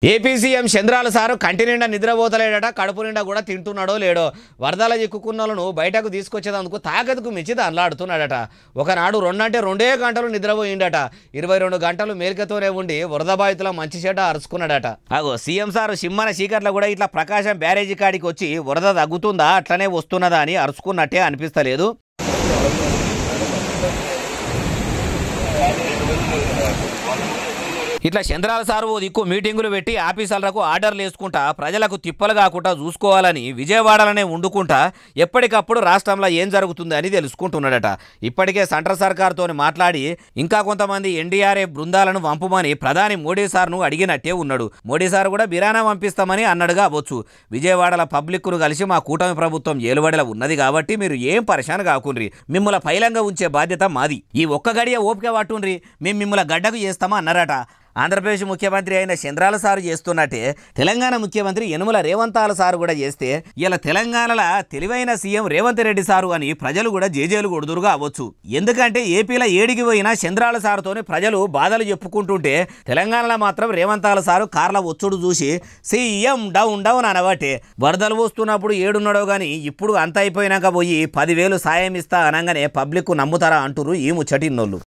AP CM చంద్రాల sir కంటి నిండా నిద్రపోతలేడట, కడుపు నిండా కూడా తింటున్నాడో లేడో. వరదల చిక్కుకున్నోళ్ళను బయటకు తీసుకొచ్చేందుకు తాకత్కు మించి అల్లాడుతున్నాడట. ఒకనాడు రెండే గంటలు నిద్రపోయిండట. 22 గంటలు మేల్కతోనే ఉండి వరద బాధితుల మంచి చెడ్డ అరుచుకున్నాడట. అగో సీఎం సారు సిమ్మన చీకట్ల కూడా ఇట్లా ప్రకాశం బ్యారేజీ కాడికి వచ్చి వరద తగ్గుతుందా అట్లనే వస్తున్నదా అని అరుచుకున్నట్టే అనిపిస్తలేదు. ఇట్లా చంద్రాల సారు దిక్కు మీటింగులు పెట్టి ఆఫీసర్లకు ఆర్డర్లు వేసుకుంటా ప్రజలకు తిప్పలు కాకుండా చూసుకోవాలని విజయవాడలోనే వండుకుంటా ఎప్పటికప్పుడు రాష్ట్రంలో ఏం జరుగుతుంది అని తెలుసుకుంటున్నాడట. ఇప్పటికే సెంట్రల్ సర్కార్తో మాట్లాడి ఇంకా కొంతమంది ఎన్డీఆర్ఎఫ్ బృందాలను పంపమని ప్రధాని మోడీ సార్ను అడిగినట్టే ఉన్నాడు. మోడీ సార్ కూడా బిరానా పంపిస్తామని అన్నాడుగా అవ్వచ్చు. విజయవాడల పబ్లిక్ను కలిసి మా కూటమి ప్రభుత్వం ఏలుబడిలో ఉన్నది కాబట్టి మీరు ఏం పరిశాన్ కాకుండ్రి, మిమ్మల్ని పైలంగా ఉంచే బాధ్యత మాది, ఈ ఒక్క గడియ ఓపిక పట్టుండ్రి, మేము మిమ్మల్ని గడ్డకు చేస్తామా అన్నారట. ఆంధ్రప్రదేశ్ ముఖ్యమంత్రి అయిన చంద్రాల సారు చేస్తున్నట్టే తెలంగాణ ముఖ్యమంత్రి యనుమల రేవంతాల సారు కూడా చేస్తే ఇలా తెలంగాణలో తెలివైన సీఎం రేవంత్ రెడ్డి సారు అని ప్రజలు కూడా జేజేలు కొడుదురుగా అవ్వచ్చు. ఎందుకంటే ఏపీలో ఏడికి పోయినా చంద్రాల సారుతోనే ప్రజలు బాధలు చెప్పుకుంటుంటే తెలంగాణలో మాత్రం రేవంతాల సారు కార్ల ఒచ్చుడు చూసి సీఎం డౌన్ డౌన్ అనబట్టే. వరదలు వస్తున్నప్పుడు ఏడున్నాడో కానీ ఇప్పుడు అంత అయిపోయినాక పోయి 10,000 సాయం ఇస్తా అనగానే పబ్లిక్ నమ్ముతారా అంటురు ఈ ముచ్చటిన్నోళ్ళు.